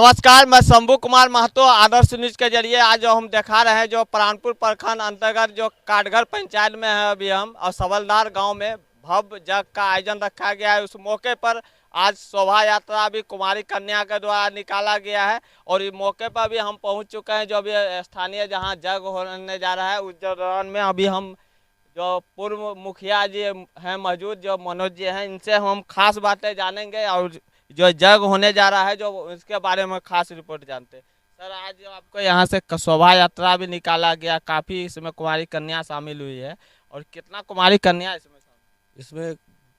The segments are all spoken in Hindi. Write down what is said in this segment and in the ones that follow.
नमस्कार, मैं शंभू कुमार महतो आदर्श न्यूज के जरिए आज जो हम दिखा रहे हैं जो प्राणपुर प्रखंड अंतर्गत जो काटघर पंचायत में है अभी हम और सबलदार गांव में भव्य यज्ञ का आयोजन रखा गया है। उस मौके पर आज शोभा यात्रा भी कुमारी कन्या के द्वारा निकाला गया है और इस मौके पर भी हम पहुंच चुके हैं। जो अभी स्थानीय जहां यज्ञ होने जा रहा है उस दौरान में अभी हम जो पूर्व मुखिया जी हैं मौजूद, जो मनोज जी हैं, इनसे हम खास बातें जानेंगे और जो यज्ञ होने जा रहा है जो इसके बारे में खास रिपोर्ट जानते हैं। सर, आज जो आपको यहाँ से शोभा यात्रा भी निकाला गया, काफ़ी इसमें कुमारी कन्या शामिल हुई है और कितना कुमारी कन्या इसमें शामिल? इसमें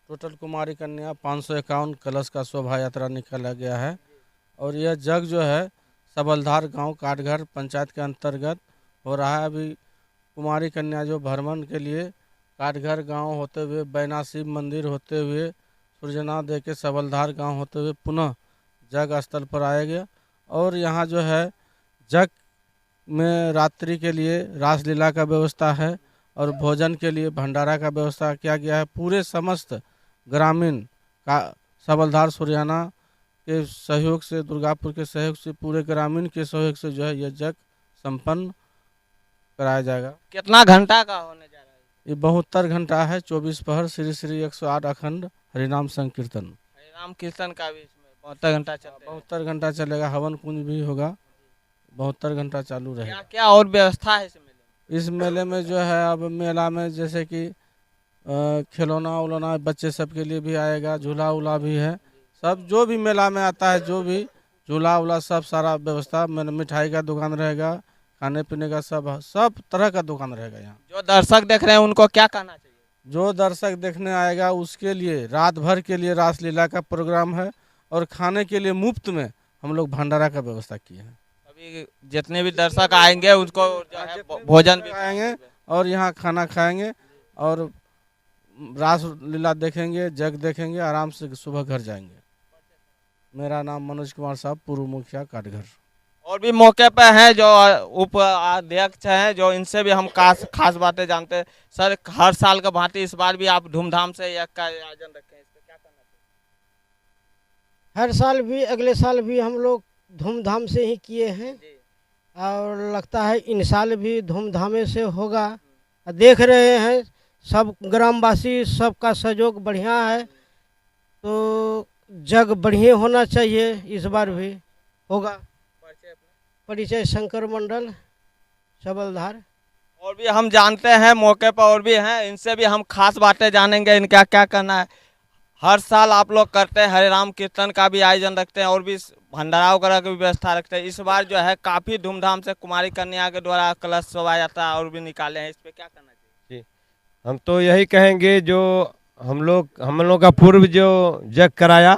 टोटल कुमारी कन्या 551 कलश का शोभा यात्रा निकाला गया है और यह यज्ञ जो है सबलधार गांव काटघर पंचायत के अंतर्गत हो रहा है। अभी कुमारी कन्या जो भ्रमण के लिए काटघर गांव होते हुए बैना शिव मंदिर होते हुए सूर्यना दे के सबलधार गांव होते हुए पुनः यज्ञ स्थल पर आया गया और यहाँ जो है यज्ञ में रात्रि के लिए रासलीला का व्यवस्था है और भोजन के लिए भंडारा का व्यवस्था किया गया है। पूरे समस्त ग्रामीण का सबलधार सूर्याना के सहयोग से, दुर्गापुर के सहयोग से, पूरे ग्रामीण के सहयोग से जो है यह यज्ञ संपन्न कराया जाएगा। कितना घंटा का होने जा रहा है? ये 72 घंटा है। 24 पहर श्री श्री 108 अखंड हरिनाम संकीर्तन, हरिनाम कीर्तन का भी इसमें 72 घंटा चलता है। 72 घंटा चलेगा। हवन कुंज भी होगा, 72 घंटा चालू रहेगा। क्या क्या और व्यवस्था है इस मेले में? इस मेले में जो है अब मेला में जैसे कि खिलौना उलौना बच्चे सब के लिए भी आएगा, झूला उला भी है। सब जो भी मेला में आता है, जो भी झूला उला सब सारा व्यवस्था, मिठाई का दुकान रहेगा, खाने पीने का सब तरह का दुकान रहेगा यहाँ। जो दर्शक देख रहे हैं उनको क्या कहना चाहिए? जो दर्शक देखने आएगा उसके लिए रात भर के लिए रासलीला का प्रोग्राम है और खाने के लिए मुफ्त में हम लोग भंडारा का व्यवस्था किए हैं। अभी जितने भी दर्शक आएंगे उनको जो है भोजन भी आएंगे और यहाँ खाना खाएंगे और रासलीला देखेंगे, यज्ञ देखेंगे, आराम से सुबह घर जाएंगे। मेरा नाम मनोज कुमार साहब, पूर्व मुखिया काटघर। और भी मौके पर हैं जो उप अध्यक्ष हैं, जो इनसे भी हम खास बातें जानते हैं। सर, हर साल का भांति इस बार भी आप धूमधाम से यज्ञ का आयोजन रखे हैं, इस पे क्या कहना चाहिए? हर साल भी अगले साल भी हम लोग धूमधाम से ही किए हैं और लगता है इन साल भी धूमधाम से होगा। देख रहे हैं सब ग्रामवासी, सबका सहयोग बढ़िया है, तो जग बढ़िया होना चाहिए। इस बार भी होगा। परिचय शंकर मंडल, सबलधार। और भी हम जानते हैं मौके पर और भी हैं, इनसे भी हम खास बातें जानेंगे, इनका क्या कहना है। हर साल आप लोग करते हैं, हरिनाम कीर्तन का भी आयोजन रखते हैं और भी भंडारा वगैरह की व्यवस्था रखते हैं। इस बार जो है काफ़ी धूमधाम से कुमारी कन्या के द्वारा कलश शोभा यात्रा और भी निकाले हैं, इस पर क्या कहना चाहिए? जी, हम तो यही कहेंगे जो हम लोग का पूर्व जो यज्ञ कराया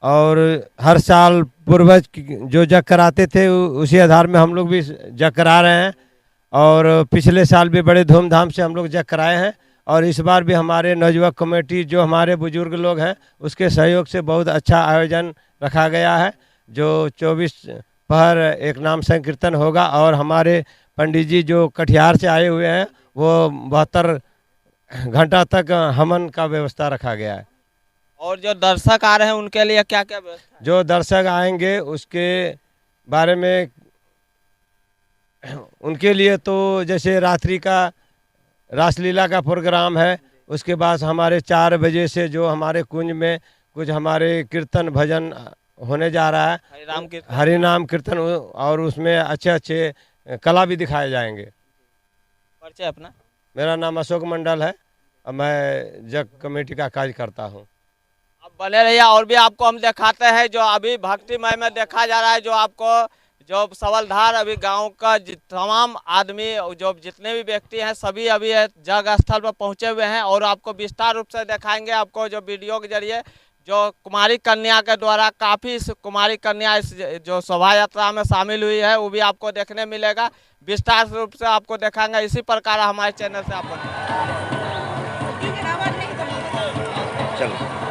और हर साल पूर्वज जो यज्ञ कराते थे उसी आधार में हम लोग भी यज्ञ करा रहे हैं और पिछले साल भी बड़े धूमधाम से हम लोग यज्ञ कराए हैं और इस बार भी हमारे नवयुवक कमेटी जो हमारे बुजुर्ग लोग हैं उसके सहयोग से बहुत अच्छा आयोजन रखा गया है। जो 24 पहर एक नाम संकीर्तन होगा और हमारे पंडित जी जो कटिहार से आए हुए हैं वो 72 घंटा तक हवन का व्यवस्था रखा गया है। और जो दर्शक आ रहे हैं उनके लिए क्या क्या व्यवस्था है? जो दर्शक आएंगे उसके बारे में उनके लिए तो जैसे रात्रि का रासलीला का प्रोग्राम है, उसके बाद हमारे 4 बजे से जो हमारे कुंज में कुछ हमारे कीर्तन भजन होने जा रहा है, हरिनाम कीर्तन, और उसमें अच्छे अच्छे कला भी दिखाए जाएंगे। परिचय अपना? मेरा नाम अशोक मंडल है और मैं जग कमेटी का कार्य करता हूँ। अब बने रहिए और भी आपको हम दिखाते हैं जो अभी भक्तिमय में देखा जा रहा है। जो आपको जो सबलधार अभी गांव का तमाम आदमी, जो जितने भी व्यक्ति हैं सभी अभी जगह स्थल पर पहुंचे हुए हैं और आपको विस्तार रूप से दिखाएंगे। आपको जो वीडियो के जरिए जो कुमारी कन्या के द्वारा काफ़ी कुमारी कन्या इस जो शोभा यात्रा में शामिल हुई है वो भी आपको देखने मिलेगा। विस्तार रूप से आपको दिखाएंगे। इसी प्रकार हमारे चैनल से आपको चलो।